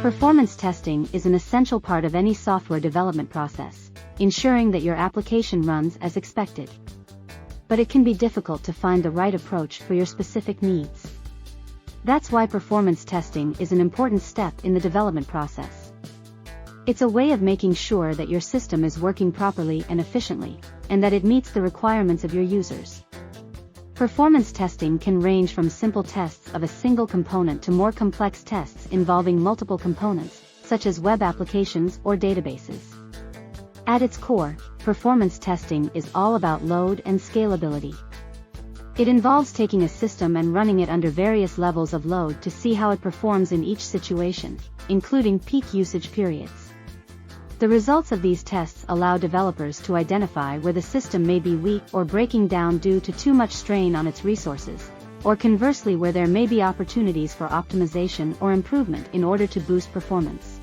Performance testing is an essential part of any software development process, ensuring that your application runs as expected. But it can be difficult to find the right approach for your specific needs. That's why performance testing is an important step in the development process. It's a way of making sure that your system is working properly and efficiently, and that it meets the requirements of your users. Performance testing can range from simple tests of a single component to more complex tests involving multiple components, such as web applications or databases. At its core, performance testing is all about load and scalability. It involves taking a system and running it under various levels of load to see how it performs in each situation, including peak usage periods. The results of these tests allow developers to identify where the system may be weak or breaking down due to too much strain on its resources, or conversely where there may be opportunities for optimization or improvement in order to boost performance.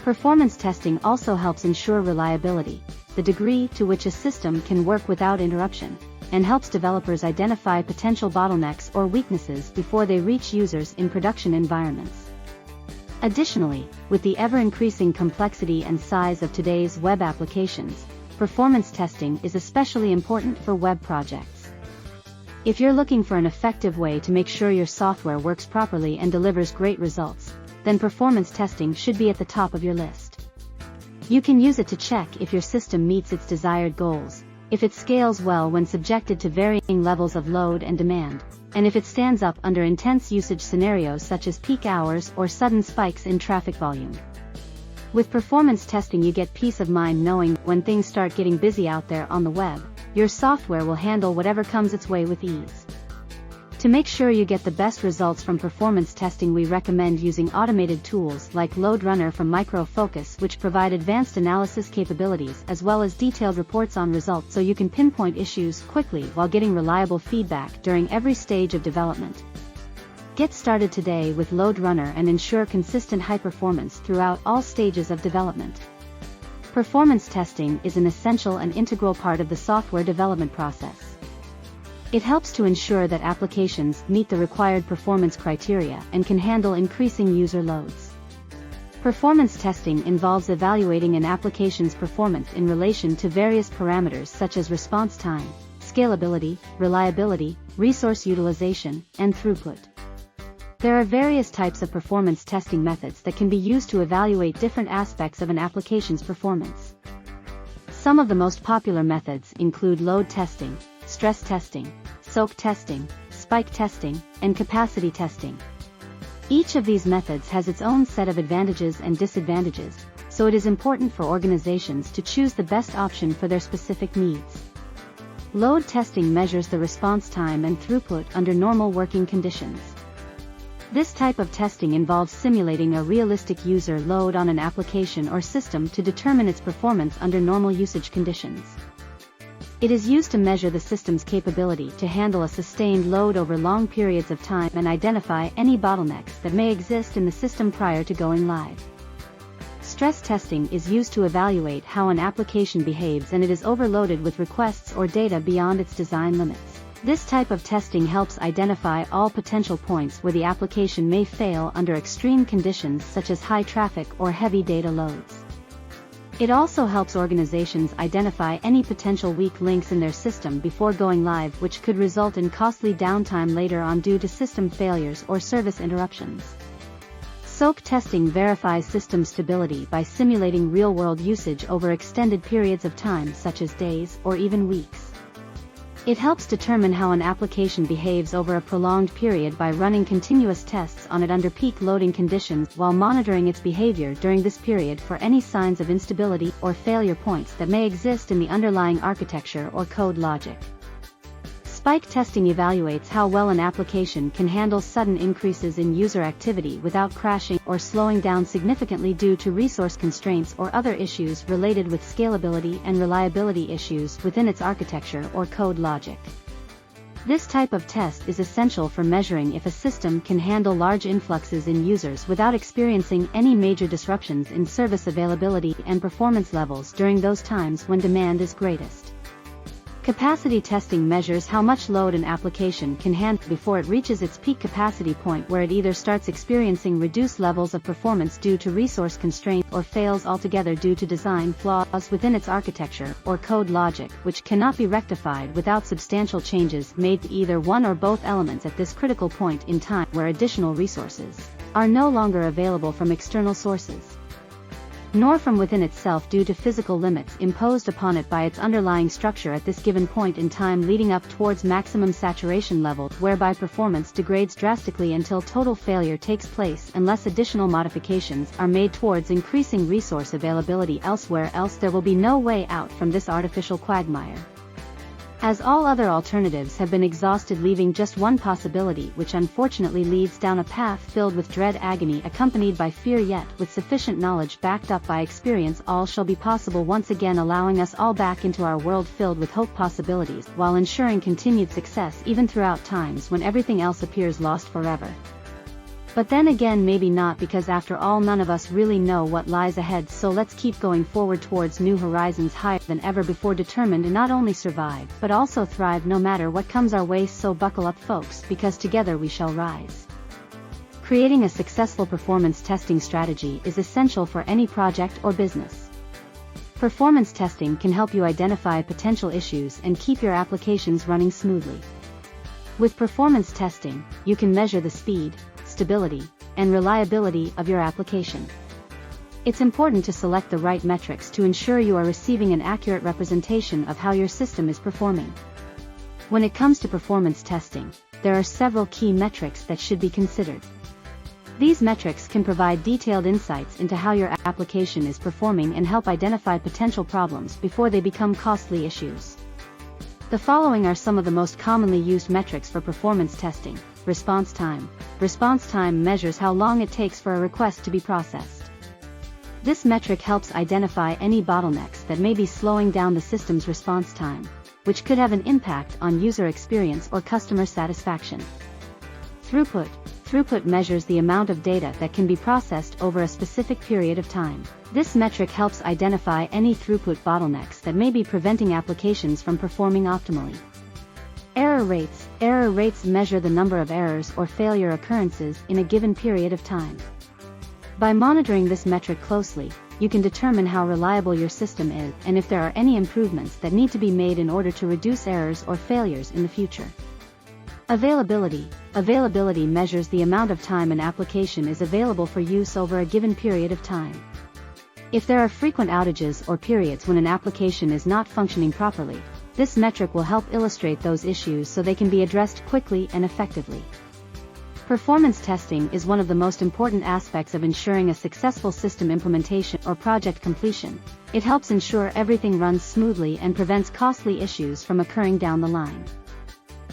Performance testing also helps ensure reliability, the degree to which a system can work without interruption, and helps developers identify potential bottlenecks or weaknesses before they reach users in production environments. Additionally, with the ever-increasing complexity and size of today's web applications, performance testing is especially important for web projects. If you're looking for an effective way to make sure your software works properly and delivers great results, then performance testing should be at the top of your list. You can use it to check if your system meets its desired goals, if it scales well when subjected to varying levels of load and demand, and if it stands up under intense usage scenarios such as peak hours or sudden spikes in traffic volume. With performance testing, you get peace of mind knowing when things start getting busy out there on the web, your software will handle whatever comes its way with ease. To make sure you get the best results from performance testing, we recommend using automated tools like LoadRunner from Micro Focus, which provide advanced analysis capabilities as well as detailed reports on results so you can pinpoint issues quickly while getting reliable feedback during every stage of development. Get started today with LoadRunner and ensure consistent high performance throughout all stages of development. Performance testing is an essential and integral part of the software development process. It helps to ensure that applications meet the required performance criteria and can handle increasing user loads. Performance testing involves evaluating an application's performance in relation to various parameters such as response time, scalability, reliability, resource utilization, and throughput. There are various types of performance testing methods that can be used to evaluate different aspects of an application's performance. Some of the most popular methods include load testing, stress testing, soak testing, spike testing, and capacity testing. Each of these methods has its own set of advantages and disadvantages, so it is important for organizations to choose the best option for their specific needs. Load testing measures the response time and throughput under normal working conditions. This type of testing involves simulating a realistic user load on an application or system to determine its performance under normal usage conditions. It is used to measure the system's capability to handle a sustained load over long periods of time and identify any bottlenecks that may exist in the system prior to going live. Stress testing is used to evaluate how an application behaves and it is overloaded with requests or data beyond its design limits. This type of testing helps identify all potential points where the application may fail under extreme conditions such as high traffic or heavy data loads. It also helps organizations identify any potential weak links in their system before going live, which could result in costly downtime later on due to system failures or service interruptions. Soak testing verifies system stability by simulating real-world usage over extended periods of time such as days or even weeks. It helps determine how an application behaves over a prolonged period by running continuous tests on it under peak loading conditions while monitoring its behavior during this period for any signs of instability or failure points that may exist in the underlying architecture or code logic. Spike testing evaluates how well an application can handle sudden increases in user activity without crashing or slowing down significantly due to resource constraints or other issues related with scalability and reliability issues within its architecture or code logic. This type of test is essential for measuring if a system can handle large influxes in users without experiencing any major disruptions in service availability and performance levels during those times when demand is greatest. Capacity testing measures how much load an application can handle before it reaches its peak capacity point, where it either starts experiencing reduced levels of performance due to resource constraints or fails altogether due to design flaws within its architecture or code logic, which cannot be rectified without substantial changes made to either one or both elements at this critical point in time where additional resources are no longer available from external sources, nor from within itself due to physical limits imposed upon it by its underlying structure at this given point in time, leading up towards maximum saturation levels, whereby performance degrades drastically until total failure takes place unless additional modifications are made towards increasing resource availability elsewhere, else there will be no way out from this artificial quagmire, as all other alternatives have been exhausted, leaving just one possibility, which unfortunately leads down a path filled with dread, agony accompanied by fear, yet with sufficient knowledge backed up by experience. All shall be possible once again, allowing us all back into our world filled with hope possibilities, while ensuring continued success even throughout times when everything else appears lost forever. But then again, maybe not, because after all none of us really know what lies ahead, so let's keep going forward towards new horizons, higher than ever before, determined to not only survive but also thrive no matter what comes our way. So buckle up folks, because together we shall rise. Creating a successful performance testing strategy is essential for any project or business. Performance testing can help you identify potential issues and keep your applications running smoothly. With performance testing, you can measure the speed, stability, and reliability of your application. It's important to select the right metrics to ensure you are receiving an accurate representation of how your system is performing. When it comes to performance testing, there are several key metrics that should be considered. These metrics can provide detailed insights into how your application is performing and help identify potential problems before they become costly issues. The following are some of the most commonly used metrics for performance testing. Response time. Response time measures how long it takes for a request to be processed. This metric helps identify any bottlenecks that may be slowing down the system's response time, which could have an impact on user experience or customer satisfaction. Throughput. Throughput measures the amount of data that can be processed over a specific period of time. This metric helps identify any throughput bottlenecks that may be preventing applications from performing optimally. Error rates. Error rates measure the number of errors or failure occurrences in a given period of time. By monitoring this metric closely, you can determine how reliable your system is and if there are any improvements that need to be made in order to reduce errors or failures in the future. Availability. Availability measures the amount of time an application is available for use over a given period of time. If there are frequent outages or periods when an application is not functioning properly, this metric will help illustrate those issues so they can be addressed quickly and effectively. Performance testing is one of the most important aspects of ensuring a successful system implementation or project completion. It helps ensure everything runs smoothly and prevents costly issues from occurring down the line.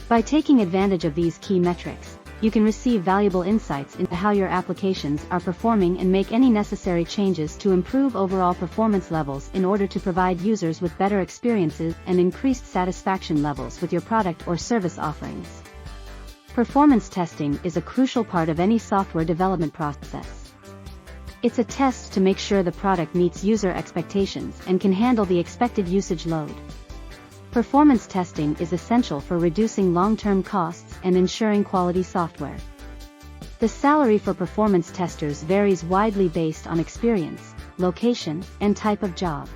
By taking advantage of these key metrics, you can receive valuable insights into how your applications are performing and make any necessary changes to improve overall performance levels in order to provide users with better experiences and increased satisfaction levels with your product or service offerings. Performance testing is a crucial part of any software development process. It's a test to make sure the product meets user expectations and can handle the expected usage load. Performance testing is essential for reducing long-term costs and ensuring quality software. The salary for performance testers varies widely based on experience, location, and type of job.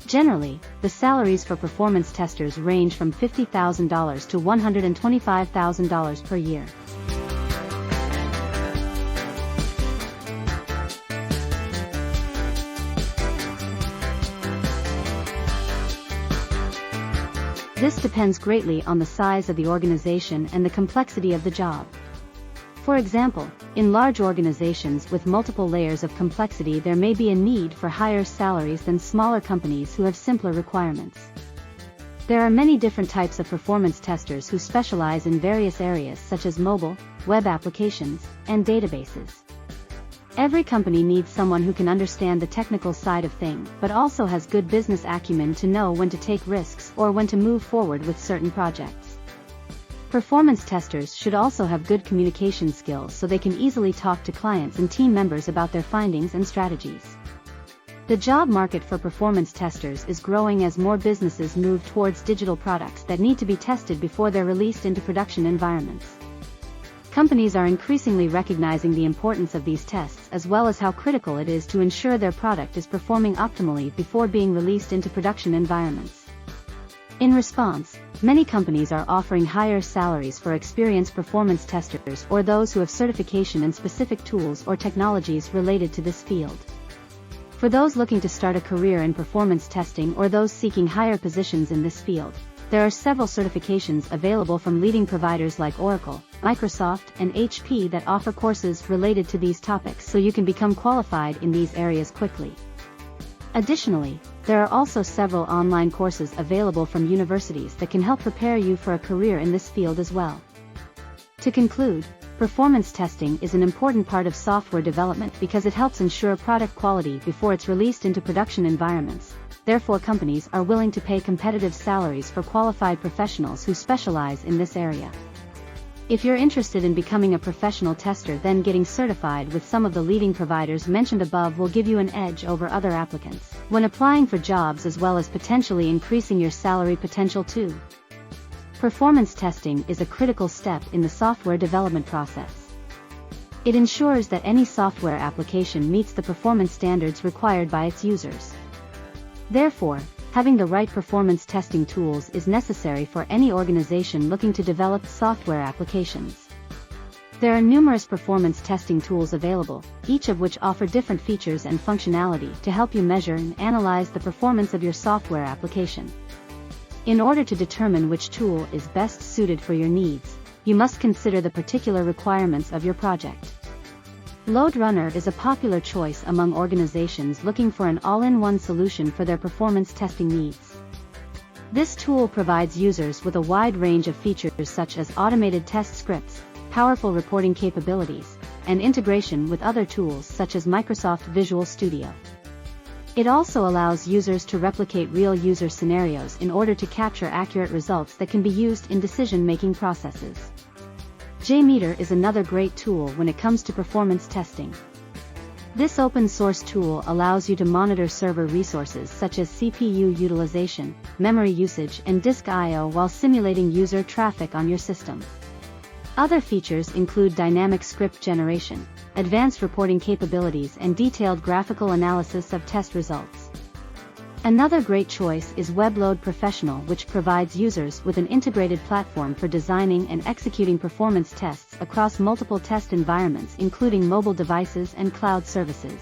Generally, the salaries for performance testers range from $50,000 to $125,000 per year. This depends greatly on the size of the organization and the complexity of the job. For example, in large organizations with multiple layers of complexity, there may be a need for higher salaries than smaller companies who have simpler requirements. There are many different types of performance testers who specialize in various areas such as mobile, web applications, and databases. Every company needs someone who can understand the technical side of things, but also has good business acumen to know when to take risks or when to move forward with certain projects. Performance testers should also have good communication skills so they can easily talk to clients and team members about their findings and strategies. The job market for performance testers is growing as more businesses move towards digital products that need to be tested before they're released into production environments. Companies are increasingly recognizing the importance of these tests as well as how critical it is to ensure their product is performing optimally before being released into production environments. In response, many companies are offering higher salaries for experienced performance testers or those who have certification in specific tools or technologies related to this field. For those looking to start a career in performance testing or those seeking higher positions in this field, there are several certifications available from leading providers like Oracle, Microsoft, and HP that offer courses related to these topics so you can become qualified in these areas quickly. Additionally, there are also several online courses available from universities that can help prepare you for a career in this field as well. To conclude, performance testing is an important part of software development because it helps ensure product quality before it's released into production environments. Therefore, companies are willing to pay competitive salaries for qualified professionals who specialize in this area. If you're interested in becoming a professional tester, then getting certified with some of the leading providers mentioned above will give you an edge over other applicants when applying for jobs, as well as potentially increasing your salary potential too. Performance testing is a critical step in the software development process. It ensures that any software application meets the performance standards required by its users. Therefore, having the right performance testing tools is necessary for any organization looking to develop software applications. There are numerous performance testing tools available, each of which offer different features and functionality to help you measure and analyze the performance of your software application. In order to determine which tool is best suited for your needs, you must consider the particular requirements of your project. LoadRunner is a popular choice among organizations looking for an all-in-one solution for their performance testing needs. This tool provides users with a wide range of features such as automated test scripts, powerful reporting capabilities, and integration with other tools such as Microsoft Visual Studio. It also allows users to replicate real user scenarios in order to capture accurate results that can be used in decision-making processes. JMeter is another great tool when it comes to performance testing. This open-source tool allows you to monitor server resources such as CPU utilization, memory usage, and disk I/O while simulating user traffic on your system. Other features include dynamic script generation, advanced reporting capabilities, and detailed graphical analysis of test results. Another great choice is WebLoad Professional, which provides users with an integrated platform for designing and executing performance tests across multiple test environments, including mobile devices and cloud services.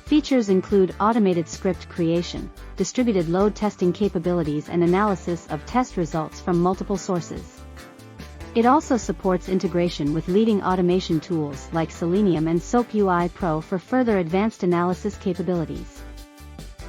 Features include automated script creation, distributed load testing capabilities, and analysis of test results from multiple sources. It also supports integration with leading automation tools like Selenium and SoapUI Pro for further advanced analysis capabilities.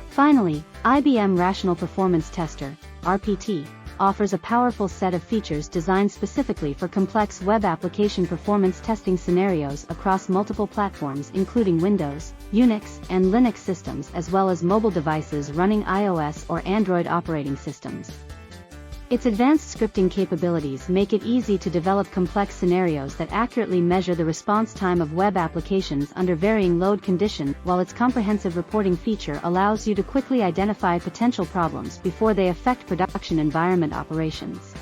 Finally, IBM Rational Performance Tester, RPT, offers a powerful set of features designed specifically for complex web application performance testing scenarios across multiple platforms, including Windows, Unix, and Linux systems, as well as mobile devices running iOS or Android operating systems. Its advanced scripting capabilities make it easy to develop complex scenarios that accurately measure the response time of web applications under varying load conditions, while its comprehensive reporting feature allows you to quickly identify potential problems before they affect production environment operations.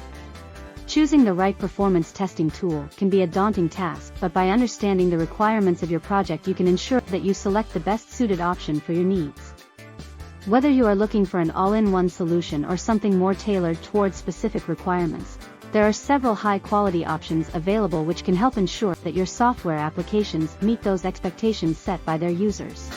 Choosing the right performance testing tool can be a daunting task, but by understanding the requirements of your project, you can ensure that you select the best suited option for your needs. Whether you are looking for an all-in-one solution or something more tailored towards specific requirements, there are several high-quality options available which can help ensure that your software applications meet those expectations set by their users.